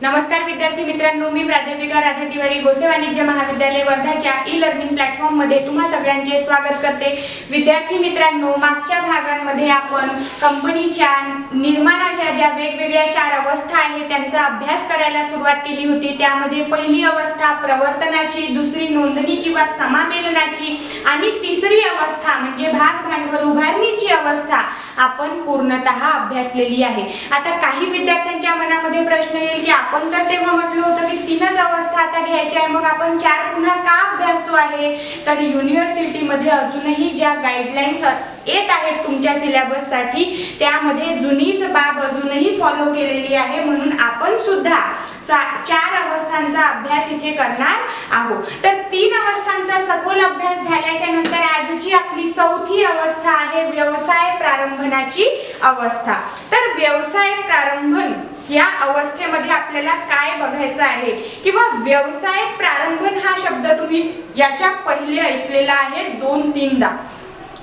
नमस्कार विद्यार्थी मित्रांनो, मी प्राध्यापिका राधा तिवारी गोसे वाणिज्य महाविद्यालय वर्धाच्या ई लर्निंग प्लॅटफॉर्म मध्ये तुम्हा सगळ्यांचे स्वागत करते। विद्यार्थी मित्रांनो, मागच्या भागांमध्ये आपण कंपनीच्या निर्माणाच्या ज्या वेगवेगळ्या 4 अवस्था आहेत त्यांचा अभ्यास करायला सुरुवात केली होती। त्यामध्ये पहिली अवस्था प्रवर्तनाची, दुसरी नोंदणी किंवा समामेलनाची आणि तिसरी अवस्था म्हणजे भाग भांडवल उभारणीची अवस्था आपण पूर्णतः अभ्यासलेली आहे। आता काही विद्यार्थ्यांच्या मनामध्ये प्रश्न येईल की आपण तर तेव्हा म्हटलं होतं की 3च अवस्था आता घ्यायच्या आहे, मग आपण 4 पुन्हा का अभ्यासतो आहे? तर युनिव्हर्सिटी मध्ये अजूनही ज्या गाईडलाईन्स येत आहेत तुमच्या सिलेबस साठी त्यामध्ये जुनीच बाब अजूनही फॉलो केलेली आहे, म्हणून आपण सुद्धा 4 अवस्थांचा अभ्यास इथे करणार आहोत। तर 3 अवस्थांचा सखोल अभ्यास झाल्याच्या नंतर आजची आपली चौथी अवस्था आहे व्यवसाय प्रारंभनाची अवस्था। तर व्यवसाय प्रारंभन या अवस्थेमध्ये आपल्याला काय बघायचं आहे किंवा व्यवसाय प्रारंभन हा शब्द तुम्ही याच्या पहिले ऐकलेला आहे 2-3दा।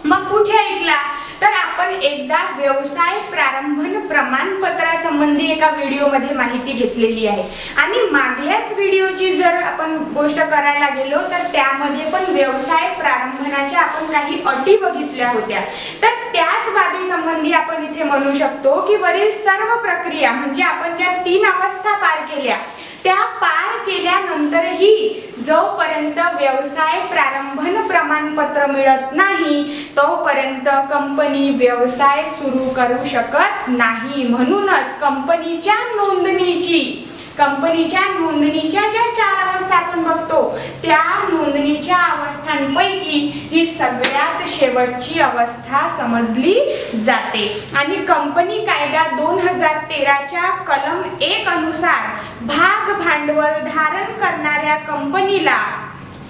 मग कुठे ऐकला? तर आपण एकदा व्यवसाय प्रारंभन प्रमाणपत्रासंबंधी एका व्हिडिओमध्ये माहिती घेतलेली आहे आणि मागल्याच व्हिडिओची जर आपण गोष्ट करायला गेलो तर त्यामध्ये पण व्यवसाय प्रारंभनाच्या आपण काही अटी बघितल्या होत्या। तर त्याच बाबी संबंधी आपण इथे म्हणू शकतो की वरील सर्व प्रक्रिया म्हणजे आपण ज्या 3 अवस्था पार केल्या त्या पार केल्यानंतरही जोपर्यंत व्यवसाय प्रारंभन प्रमाणपत्र मिळत नाही तोपर्यंत कंपनी व्यवसाय सुरू करू शकत नाही। म्हणूनच कंपनीच्या नोंदणीच्या ज्या 4 अवस्था आपण बघतो त्या नोंदणीच्या अवस्थांपैकी ही सगळ्यात शेवटची अवस्था समजली जाते आणि कंपनी कायदा 2013च्या कलम 1 अनुसार भाग भांडवल धारण करणाऱ्या कंपनीला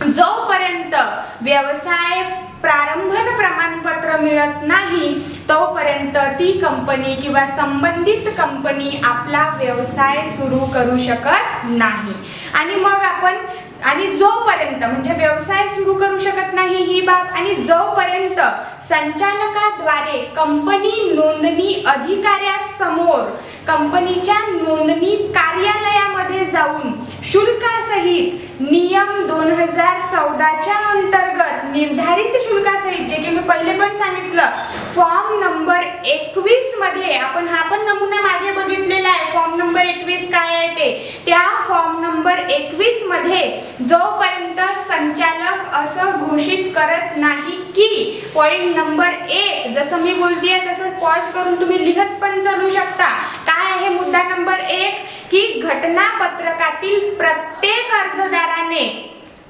जोपर्यंत व्यवसाय प्रारंभन प्रमाणपत्र मिळत नाही तोपर्यंत ती कंपनी किंवा संबंधित कंपनी आपला व्यवसाय सुरू करू शकत नाही। आणि मग आपण जोपर्यंत म्हणजे व्यवसाय सुरू करू शकत नाही ही बाब आणि जोपर्यंत संचालकाद्वारे कंपनी नोंदणी अधिकाऱ्यासमोर कंपनीच्या नोंदणी कार्यालयामध्ये जाऊन शुल्कासहित नियम 2014च्या अंतर्गत निर्धारित शुल्कासहित जे की मी पहिले पण सांगितलं फॉर्म नंबर 21 मध्ये आपण हा पण नमुना मागे बघितलेला आहे। फॉर्म नंबर 21 काय आहे ते त्या फॉर्म नंबर 21 मध्ये जोपर्यंत संचालक असं घोषित करत नाही की पॉइंट नंबर 1 जसं मी बोलतेय तसं पॉज करून तुम्ही लिहत पण चालू शकता। काय आहे मुद्दा नंबर 1 की घटनापत्रकातील प्रत्येक अर्जदाराने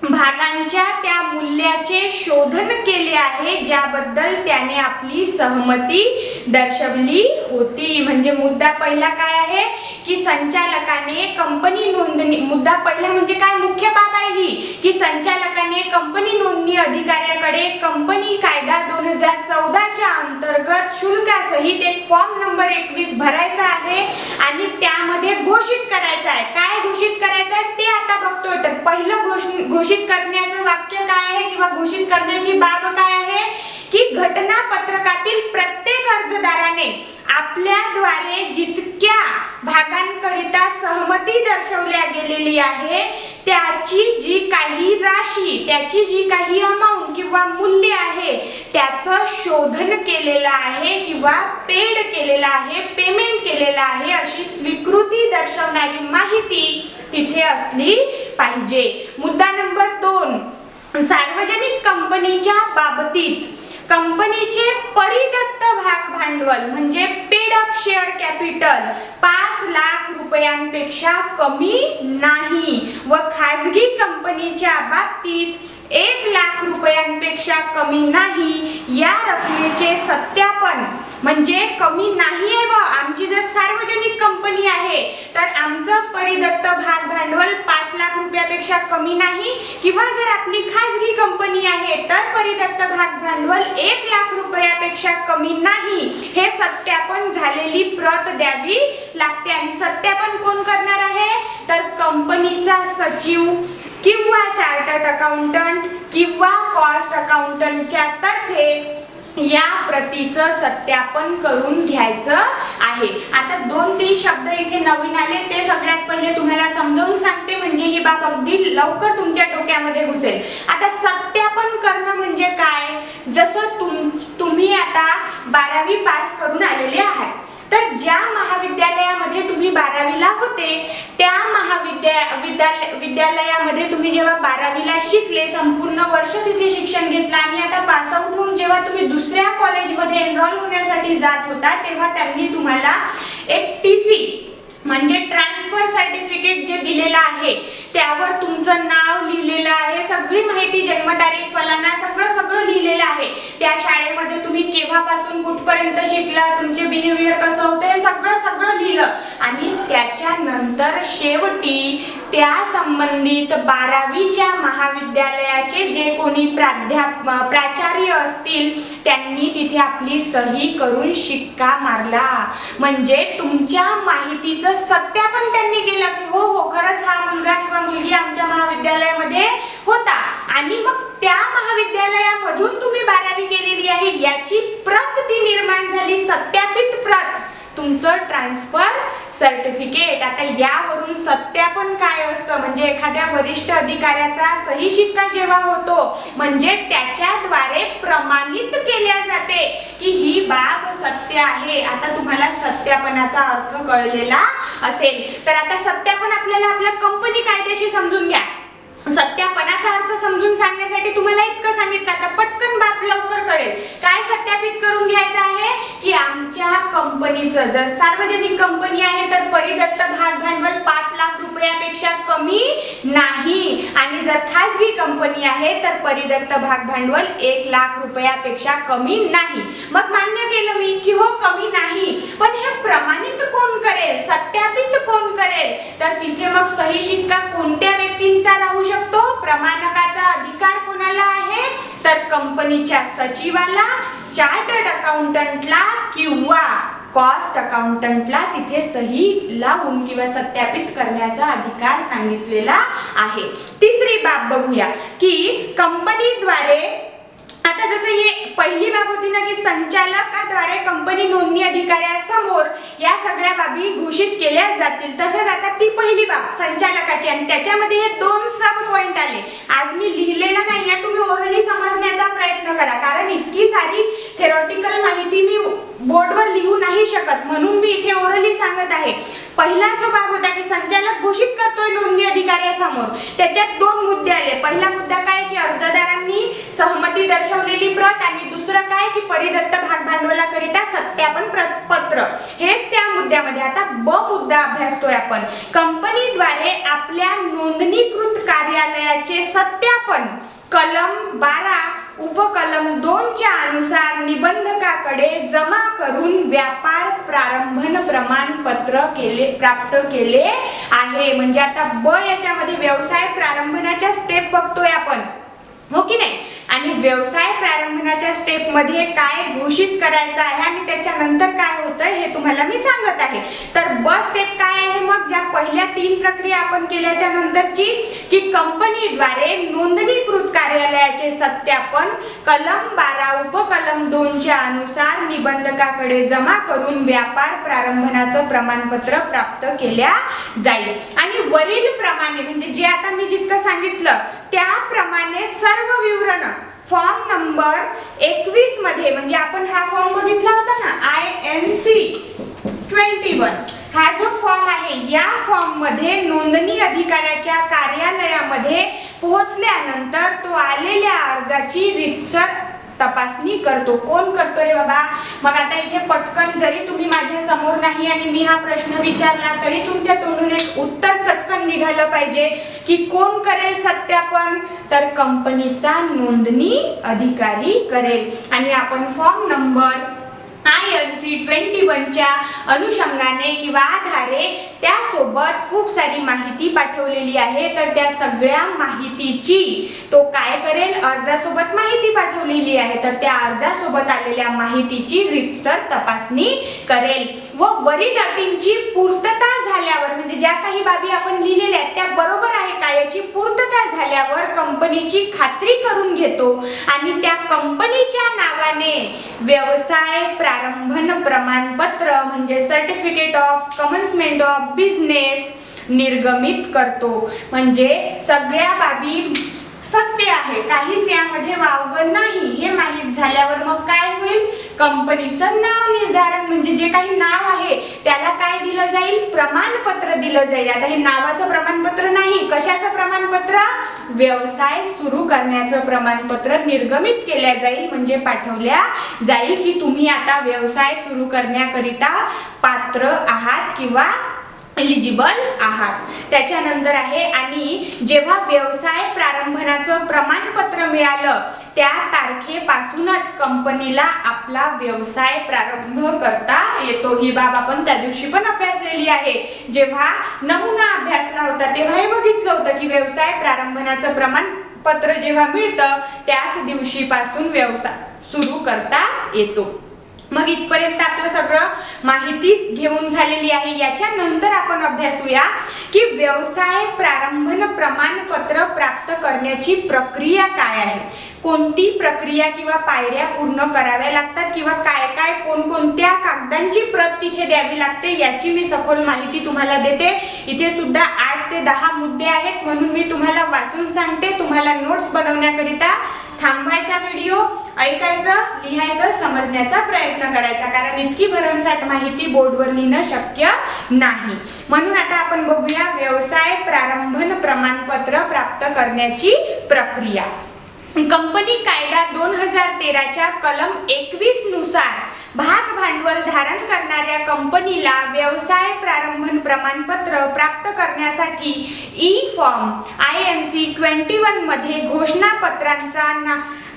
भागांच्या त्या मूल्याचे शोधन केले आहे ज्याबद्दल त्याने आपली सहमती दर्शवली होती। म्हणजे मुद्दा पहिला काय आहे की संचालकाने कंपनी नोंदणी मुद्दा पहिला म्हणजे काय मुख्य बाब आहे ही की संचालकाने कंपनी नोंदणी अधिकाऱ्याकडे कंपनी कायदा 2014च्या अंतर्गत शुल्कासहित एक फॉर्म नंबर 21 भरायचा आहे आणि त्यामध्ये घोषित करायचं आहे। काय घोषित करायचं आहे ते आता बघतोय। तर पहिलं घोषित करण्याचं वाक्य काय आहे किंवा घोषित करण्याची बाब काय आहे की घटनापत्रकातील प्रत्येक अर्जदाराने आपल्याद्वारे जितक्या भागांकरिता सहमती दर्शवल्या गेलेली आहे त्याची जी काही राशी त्याची जी काही अमाउंट किंवा मूल्य आहे त्याचं शोधन केलेलं आहे किंवा पेड केलेलं आहे पेमेंट केलेलं आहे अशी स्वीकृती दर्शवणारी माहिती तिथे असली पाहिजे। मुद्दा नंबर 2 सार्वजनिक कंपनीच्या बाबतीत कंपनीचे परिदत्त भाग भांडवल म्हणजे paid up share capital 5 lakh रुपयांपेक्षा कमी नाही व खाजगी कंपनीच्या बाबतीत 1 लाख रुपयांपेक्षा कमी नाही या रकमेचे सत्यापन म्हणजे कमी नाही आहे व आमची जर सार्वजनिक कंपनी आहे तर आमचं परिदत्त भाग भांडवल 5 लाख रुपयापेक्षा कमी नाही किंवा जर आपली खाजगी कंपनी आहे तर परिदत्त भाग भांडवल 1 लाख रुपयापेक्षा कमी नाही हे सत्यापन झालेली प्रत द्यावी लागते। आणि सत्यापन कोण करणार आहे तर कंपनीचा सचिव किंवा चार्टर्ड अकाउंटंट किंवा कॉस्ट अकाउंटंटच्या तर्फे या प्रतीचं सत्यापन करून घ्यायचं आहे। आता 2-3 शब्द इथे नवीन आले ते सगळ्यात पहिले तुम्हाला अगदी लवकर तुमच्या डोक्यामध्ये घुसेल. आता सत्यापन करणं म्हणजे काय? जसं तुम्ही आता 12वी पास करून आलेले आहात, तर ज्या महाविद्यालयामध्ये तुम्ही 12वीला होते त्या विद्यालयामध्ये तुम्ही जेव्हा 12वीला शिकले, संपूर्ण वर्ष तिथे शिक्षण घेतलं आणि आता पास आउट होऊन जेव्हा तुम्ही दुसऱ्या कॉलेजमध्ये एनरोल होण्यासाठी जात होता, तेव्हा त्यांनी तुम्हाला एक TC म्हणजे ट्रान्सफर सर्टिफिकेट जे दिलेलं आहे, त्यावर तुमचं नाव लिहिलेलं आहे, सगळी माहिती, जन्मतारीख, फलाना, सगळं लिहिलेलं आहे. त्या शाळेमध्ये तुम्ही केव्हापासून कुठपर्यंत शिकला, तुमचे बिहेवियर कसं होतं, हे सगळं लिहिलं. आणि त्याच्यानंतर शेवटी त्या संबंधित 12वीच्या महाविद्यालयाचे जे कोणी प्राचार्य असतील त्यांनी तिथे आपली सही करून शिक्का मारला. म्हणजे तुमच्या माहितीचं सत्यापन त्यांनी केलं की हो खरंच हा मुलगा किंवा मुलगी आमच्या महाविद्यालयामध्ये होता. आणि मग त्या महाविद्यालयामधून तुम्ही 12वी केलेली आहे याची प्रत ती निर्माण झाली, सत्यापित प्रत, तुमचं ट्रान्सफर सर्टिफिकेट. आता यावरून सत्यापन काय असतं, म्हणजे एखाद्या वरिष्ठ अधिकाऱ्याचा सही शिक्का जेव्हा होतो, म्हणजे त्याच्याद्वारे प्रमाणित केल्या जाते की ही बाब सत्य आहे. आता तुम्हाला सत्यापनाचा अर्थ कळलेला असेल. तर आता सत्यापन आपल्याला आपल्या कंपनी कायद्याशी समजून घ्या. सत्यापनाचा अर्थ समजून सांगण्यासाठी तुम्हाला इतकं सांगितलं, आता पटकन बाप लवकर कळेल. काय सत्यापित करून घ्यायचं आहे की आमच्या कंपनीचं जर सार्वजनिक कंपनी आहे तर परिदत्त भाग भांडवल 5 लाख रुपयापेक्षा कमी नाही, आणि जर खासगी कंपनी आहे तर परिदत्त भाग भांडवल 1 लाख रुपयापेक्षा कमी नाही. मग मान्य केलं मी की हो कमी नाही, पण हे प्रमाणित कोण करेल, सत्यापित कोण करेल? तर तिथे मग सही शिक्का कोणत्या व्यक्तींचा राहू शकतो? प्रमाणकाचा अधिकार कोणाला आहे? तर कंपनीच्या सचिवाला, चार्टर्ड अकाउंटंटला किंवा कॉस्ट अकाउंटंटला तिथे सही लावून किंवा सत्यापित करण्याचा अधिकार सांगितलेला आहे. तिसरी बाब बघूया की कंपनीद्वारे, आता जसं हे पहिली बाब होती ना की संचालकाद्वारे कंपनी नोंदणी अधिकाऱ्यासमोर या सगळ्या बाबी घोषित केल्या जातील, तसंच आता ती पहिली बाब संचालकाची, आणि त्याच्यामध्ये हे 2 सब पॉइंट आले. आज मी लिहिलेलं नाहीये, तुम्ही ओरली समजण्याचा प्रयत्न करा, कारण इतकी सारी थेरॉटिकल माहिती मी बोर्डवर लिहू नाही शकत, म्हणून मी इथे ओरली सांगत आहे. पहिला जो बाब होता की संचालक घोषित करतोय नोंदणी अधिकाऱ्यासमोर, त्याच्यात 2 मुद्दे आले. पहिला मुद्दा काय की अर्जदारांनी सहमती दर्शवलेली प्रत, आणि दुसरं काय की परिदत्त भाग भांडवलाकरिता सत्यापन पत्र, हे त्या मुद्द्यामध्ये. आता ब मुद्दा अभ्यासतोय आपण. कंपनीद्वारे आपल्या नोंदणीकृत कार्यालयाचे सत्यापन कलम 12 उपकलम 2 च्या अनुसार निबंधकाकडे जमा करून व्यापार प्रारंभन प्रमाणपत्र प्राप्त केले आहे. म्हणजे आता ब याच्यामध्ये व्यवसाय प्रारंभनाच्या स्टेप बघतोय आपण, हो की नाही? आणि व्यवसाय प्रारंभनाच्या स्टेप मध्ये काय घोषित करायचं आहे आणि त्याच्यानंतर काय होतं हे तुम्हाला मी सांगत आहे. तर ब स्टेप काय आहे? मग ज्या पहिल्या 3 प्रक्रिया आपण केल्याच्या नंतरची की कंपनीद्वारे नोंदणीकृत कार्यालयाचे सत्यापन कलम 12 उपकलम 2 च्या अनुसार निबंधकाकडे जमा करून व्यापार प्रारंभनाचं प्रमाणपत्र प्राप्त केल्या जाईल. आणि वरील प्रमाणे, म्हणजे जे आता मी जितकं सांगितलं त्याप्रमाणे सर्व विवरण फॉर्म नंबर 21 मध्ये, म्हणजे आपण हा फॉर्म बघितला होता ना INC 21, हा जो फॉर्म आहे या फॉर्म मध्ये नोंदणी अधिकाऱ्याच्या कार्यालयामध्ये पोहोचल्यानंतर तो आलेल्या अर्जाची रीतसर तपासणी करतो. कोण करतो रे बाबा? मग आता इथे पटकन, जरी तुम्ही माझ्या समोर नाही आणि मी हा प्रश्न विचारला तरी तुमच्या तोंडून एक उत्तर चटकन निघालं पाहिजे की कोण करेल सत्यापन? तर कंपनीचा नोंदणी अधिकारी करेल. आणि आपण फॉर्म नंबर INC 21 च्या अनुषंगाने किंवा आधारे त्यासोबत खूप सारी माहिती पाठवलेली आहे. तर त्या सगळ्या माहितीची तो काय करेल? अर्जासोबत माहिती पाठवलेली आहे, तर त्या अर्जासोबत आलेल्या माहितीची रीतसर तपासणी करेल व वरील अटींची पूर्तता झाल्यावर, म्हणजे ज्या काही बाबी आपण लिहिलेल्या आहेत त्या बरोबर आहे का याची पूर्तता झाल्यावर कंपनीची खात्री करून घेतो आणि त्या कंपनीच्या नावाने व्यवसाय प्रारंभन प्रमाणपत्र म्हणजे certificate of commencement of business निर्गमित करतो. म्हणजे सगळ्या बाबी सत्य आहे, काहीच यामध्ये वावगं नाही हे माहीत झाल्यावर मग काय होईल, कंपनीचं नाव निर्धारण म्हणजे जे काही नाव आहे त्याला काय दिलं जाईल, प्रमाणपत्र दिलं जाईल. आता हे नावाचं प्रमाणपत्र नाही, कशाचं प्रमाणपत्र, व्यवसाय सुरू करण्याचं प्रमाणपत्र निर्गमित केल्या जाईल म्हणजे पाठवल्या जाईल की तुम्ही आता व्यवसाय सुरू करण्याकरिता पात्र आहात किंवा एलिजिबल आहात. त्याच्यानंतर आहे आणि जेव्हा व्यवसाय प्रारंभनाचं प्रमाणपत्र मिळालं त्या तारखेपासूनच कंपनीला आपला व्यवसाय प्रारंभ करता येतो. ही बाब आपण त्या दिवशी पण अभ्यासलेली आहे. जेव्हा नमुना अभ्यासला होता तेव्हा हे बघितलं होतं की व्यवसाय प्रारंभनाचं प्रमाणपत्र जेव्हा मिळतं त्याच दिवशीपासून व्यवसाय सुरू करता येतो. मग इथपर्यंत आपलं सगळं माहिती घेऊन झालेली आहे. याच्या नंतर आपण अभ्यासूया की व्यवसाय प्रारंभन प्रमाणपत्र प्राप्त करण्याची प्रक्रिया काय आहे, कोणती प्रक्रिया किंवा पायऱ्या पूर्ण कराव्या लागतात किंवा काय काय कोणकोणत्या कागदांची प्रत तिथे द्यावी लागते याची मी सखोल माहिती तुम्हाला देते. इथे सुद्धा 8 ते 10 मुद्दे आहेत म्हणून मी तुम्हाला वाचून सांगते. तुम्हाला नोट्स बनवण्याकरिता थांबायचा व्हिडिओ, ऐकायचं, लिहायचं, समजण्याचा प्रयत्न करायचा, कारण इतकी भरमसाठ माहिती बोर्डवर लिहिणं शक्य नाही. म्हणून आता आपण बघूया व्यवसाय प्रारंभन प्रमाणपत्र प्राप्त करण्याची प्रक्रिया. कंपनी कायदा 2013च्या कलम 21 नुसार भाग भांडवल धारण करणाऱ्या कंपनीला व्यवसाय प्रारंभन प्रमाणपत्र प्राप्त करण्यासाठी ई फॉर्म INC 21 मध्ये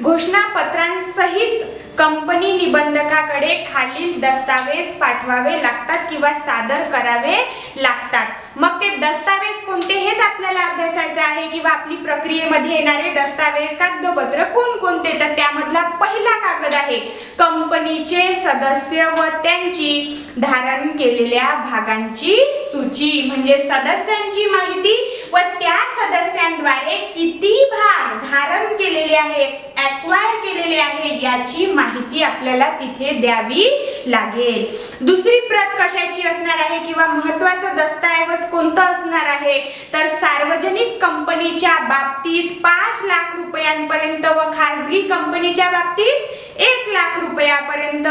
घोषणापत्रांसहित कंपनी निबंधकाकडे खालील दस्तावेज पाठवावे लागतात किंवा सादर करावे लागतात. मग ते दस्तावेज कोणते हेच आपल्याला अभ्यासायचं आहे किंवा आपली प्रक्रियेमध्ये येणारे दस्तावेज कागदपत्र कोणकोणते, तर त्यामधला पहिला कागद आहे कंपनीचे सदस्य व त्यांची धारण केलेल्या भागांची सूची, म्हणजे सदस्यांची माहिती व त्या सदस्यांद्वारे किती भाग धारण केलेले आहेत, ॲक्वायर केलेले आहे याची माहिती आपल्याला तिथे द्यावी लागेल. दुसरी प्रत कशाची असणार आहे किंवा महत्त्वाचं दस्तऐवज कोणतं असणार आहे, तर सार्वजनिक कंपनीच्या बाबतीत 5 लाख रुपयांपर्यंत व खाजगी कंपनीच्या बाबतीत 1 लाख रुपयापर्यंत,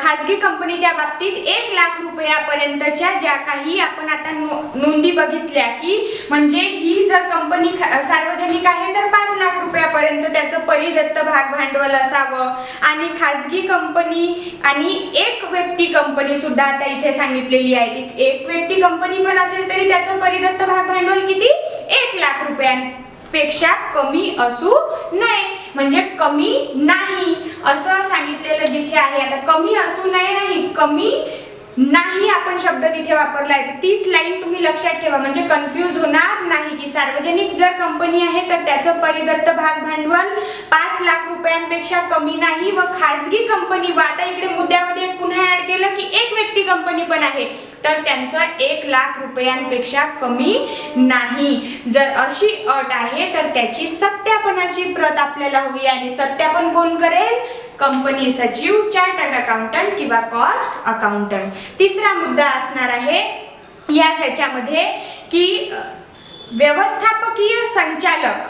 खाजगी कंपनीच्या बाबतीत 1 लाख रुपयापर्यंतच्या ज्या काही आपण आता नोंदी बघितल्या की म्हणजे ही जर कंपनी सार्वजनिक आहे तर 5 लाख रुपयापर्यंत त्याचं परिदत्त भाग भांडवल असावं, आणि खाजगी कंपनी आणि एक व्यक्ती कंपनी सुद्धा आता इथे सांगितलेली आहे की एक व्यक्ती कंपनी पण असेल तरी त्याचं परिदत्त भाग भांडवल किती, 1 लाख रुपयांपेक्षा कमी असू नये, म्हणजे कमी नाही असं सांगितलेलं जिथे आहे. आता कमी असू नये नाही, कमी नाही आपण शब्द तिथे वापरला आहे. तीच लाईन तुम्ही लक्षात ठेवा म्हणजे कन्फ्यूज होणार नाही की सार्वजनिक जर कंपनी आहे तर त्याचं परिदत्त भाग भांडवल 5 लाख रुपयांपेक्षा कमी नाही व खाजगी कंपनी, व आता इकडे मुद्द्यामध्ये पुन्हा ऍड केलं की एक व्यक्ती कंपनी पण आहे तर त्यांचं 1 लाख रुपयांपेक्षा कमी नाही. जर अशी अट आहे तर त्याची सत्यापनाची प्रत आपल्याला हवी, आणि सत्यापन कोण करेल, कंपनी सचिव, चार्टर्ड अकाउंटंट किंवा कॉस्ट अकाउंटंट. तिसरा मुद्दा असणार आहे याच ह्याच्यामध्ये की व्यवस्थापकीय संचालक,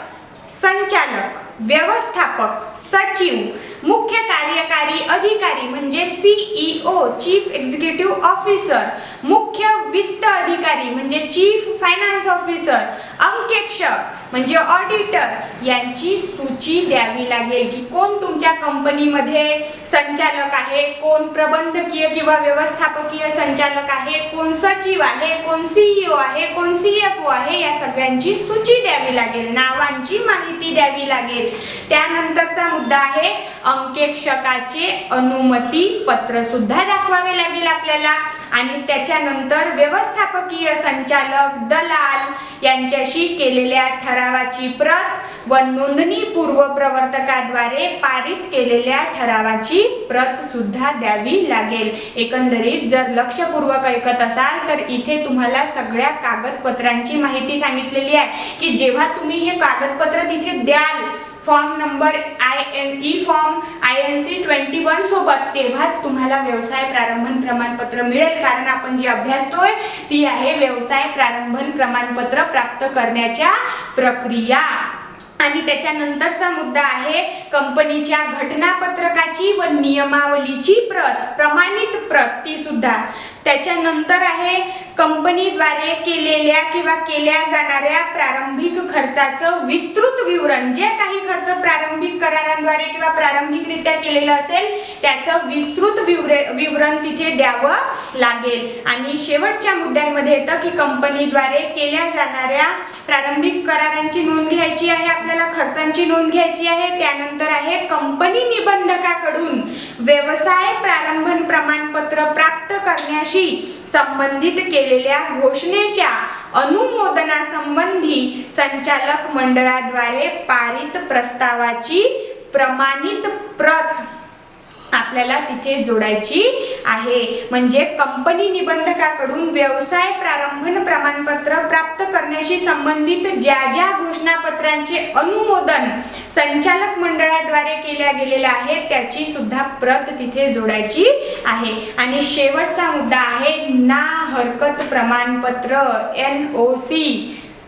व्यवस्थापक, सचिव, मुख्य कार्यकारी अधिकारी म्हणजे CEO चीफ एक्झिक्युटिव्ह ऑफिसर, मुख्य वित्त अधिकारी म्हणजे चीफ फायनान्स ऑफिसर, अंकेक्षक म्हणजे ऑडिटर यांची सूची द्यावी लागेल की कोण तुमच्या कंपनीमध्ये संचालक आहे, कोण प्रबंधकीय किंवा व्यवस्थापकीय संचालक आहे, कोण सचिव आहे, कोण CEO आहे, कोण CFO आहे, या सगळ्यांची सूची द्यावी लागेल, नावांची माहिती द्यावी लागेल. त्यानंतरचा मुद्दा आहे अंकेक्षकाचे अनुमती पत्र सुद्धा दाखवावे लागेल आपल्याला, आणि त्याच्यानंतर व्यवस्थापकीय संचालक, दलाल यांच्याशी केलेल्या ठरावाची प्रत व नोंदणी पूर्व प्रवर्तकाद्वारे पारित केलेल्या ठरावाची प्रत सुद्धा द्यावी लागेल. एकंदरीत जर लक्षपूर्वक ऐकत असाल तर इथे तुम्हाला सगळ्या कागदपत्रांची माहिती सांगितलेली आहे की जेव्हा तुम्ही हे कागदपत्र तिथे द्याल form number E form INC 21 सोबत, तेव्हाच तुम्हाला व्यवसाय प्रारंभन प्रमाणपत्र मिळेल. कारण आपण जी अभ्यासतोय ती आहे व्यवसाय प्रारंभन प्रमाणपत्र प्राप्त करण्याच्या प्रक्रिया. आणि त्याच्यानंतरचा मुद्दा आहे कंपनीच्या घटनापत्रकाची व नियमावलीची प्रत, प्रमाणित प्रत ती सुद्धा. त्याच्यानंतर आहे कंपनीद्वारे केलेल्या किंवा केल्या जाणाऱ्या प्रारंभिक खर्चाचं विस्तृत विवरण. जे काही खर्च प्रारंभिक करारांद्वारे किंवा प्रारंभिकरित्या केलेलं असेल त्याचं विस्तृत विवरण तिथे द्यावं लागेल. आणि शेवटच्या मुद्द्यांमध्ये येतं की कंपनीद्वारे केल्या जाणाऱ्या प्रारंभिक करारांची नोंद घ्यायची आहे, आपल्याला खर्चांची नोंद घ्यायची आहे. त्यानंतर आहे कंपनी निबंधकाकडून व्यवसाय प्रारंभन प्रमाणपत्र प्राप्त करण्याशी संबंधित केलेल्या घोषणेच्या अनुमोदनासंबंधी संचालक मंडळाद्वारे पारित प्रस्तावाची प्रमाणित प्रत आपल्याला तिथे जोडायची आहे. म्हणजे कंपनी निबंधकाकडून व्यवसाय प्रारंभन प्रमाणपत्र प्राप्त करण्याशी संबंधित ज्या ज्या घोषणापत्रांचे अनुमोदन संचालक मंडळाद्वारे केल्या गेलेल्या आहेत त्याची सुद्धा प्रत तिथे जोडायची आहे. आणि शेवटचा मुद्दा आहे ना हरकत प्रमाणपत्र NOC.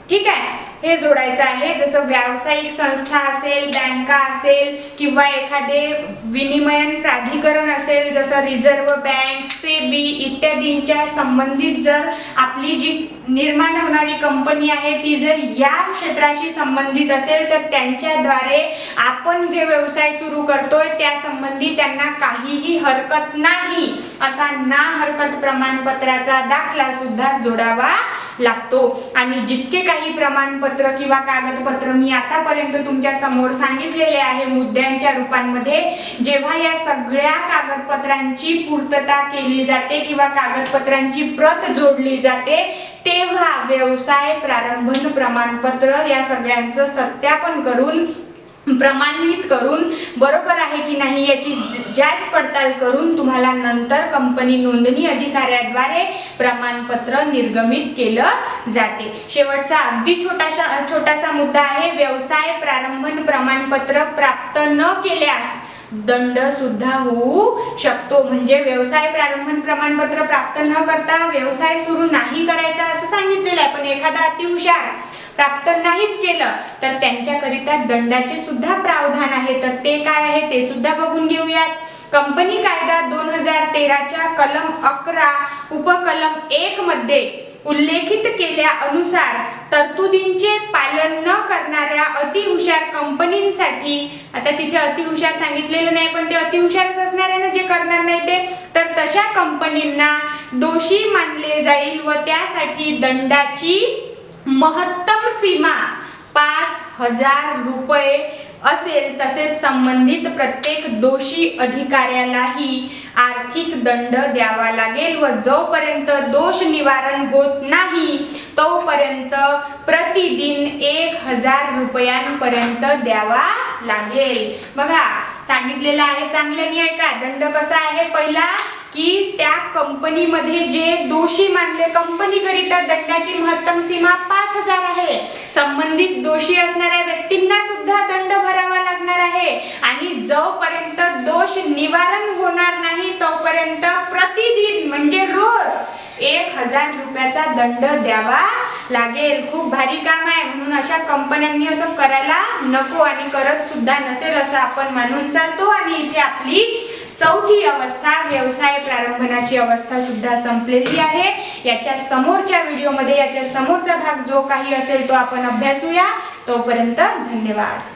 ठीक आहे, हे जोडायचं आहे. जसं व्यावसायिक संस्था असेल, बँका असेल किंवा एखादे विनिमयन प्राधिकरण असेल जसं रिझर्व्ह बँक, सेबी इत्यादींच्या संबंधित जर आपली जी निर्माण होणारी कंपनी आहे ती जर या क्षेत्राशी संबंधित असेल तर त्यांच्याद्वारे आपण जे व्यवसाय सुरू करतोय त्या संबंधी त्यांना काहीही हरकत नाही असा ना हरकत प्रमाणपत्राचा दाखला सुद्धा जोडावा लागतो. आणि जितके काही प्रमाणपत्र किंवा कागदपत्र मी आतापर्यंत तुमच्या समोर सांगितलेले आहे मुद्द्यांच्या रूपांमध्ये, जेव्हा या सगळ्या कागदपत्रांची पूर्तता केली जाते किंवा कागदपत्रांची प्रत जोडली जाते तेव्हा व्यवसाय प्रारंभन प्रमाणपत्र या सगळ्यांचं सत्यापन करून प्रमाणित करून बरोबर आहे की नाही याची जांच पडताळ करून तुम्हाला नंतर कंपनी नोंदणी अधिकाऱ्याद्वारे प्रमाणपत्र निर्गमित केलं जाते. शेवटचा अगदी छोटासा मुद्दा आहे व्यवसाय प्रारंभन प्रमाणपत्र प्राप्त न केल्यास दंड सुद्धा होऊ शकतो. म्हणजे व्यवसाय प्रारंभन प्रमाणपत्र प्राप्त न करता व्यवसाय सुरू नाही करायचा असं सांगितलेलं आहे, पण एखादा अतिहुशार प्राप्त नाहीच केलं तर त्यांच्याकरिता दंडाचे सुद्धा प्रावधान आहे. तर ते काय आहे ते सुद्धा बघून घेऊयात. कंपनी कायदा 2013च्या कलम 11 उपकलम 1 मध्ये उल्लेखित केल्या अनुसार तरतुदींचे पालन न करणाऱ्या अतिहुशार कंपनींसाठी, आता तिथे अतिहुशार सांगितलेलं नाही पण ते अतिहुशारच असणार आहे ना जे करणार नाही ते, तर तशा कंपनींना दोषी मानले जाईल व त्यासाठी दंडाची महत्तम सीमा 5,000 रुपये असेल. तसेच संबंधित प्रत्येक दोषी अधिकाऱ्यालाही आर्थिक दंड द्यावा लागेल व जोपर्यंत दोष निवारण होत नाही तोपर्यंत प्रतिदिन 1,000 रुपयांपर्यंत द्यावा लागेल. बघा सांगितलेलं आहे चांगल्याने ऐका. दंड कसा आहे, पहिला की त्या कंपनीमध्ये जे दोषी मानले, कंपनीकरिता दंडाची महत्तम सीमा 5,000 आहे. संबंधित दोषी असणाऱ्या व्यक्तींना सुद्धा दंड भरावा लागणार आहे आणि जोपर्यंत दोष निवारण होणार नाही तोपर्यंत प्रतिदिन म्हणजे रोज 1,000 रुपयाचा दंड द्यावा लागेल. खूप भारी काम आहे, म्हणून अशा कंपन्यांनी असं करायला नको आणि करत सुद्धा नसेल असं आपण मानून चालतो. आणि इथे आपली चौथी अवस्था व्यवसाय प्रारंभनाची अवस्था सुद्धा संपलेली आहे. याच्या समोरच्या व्हिडिओमध्ये याच्या समोरचा भाग जो काही असेल तो आपण अभ्यासूया. तोपर्यंत धन्यवाद.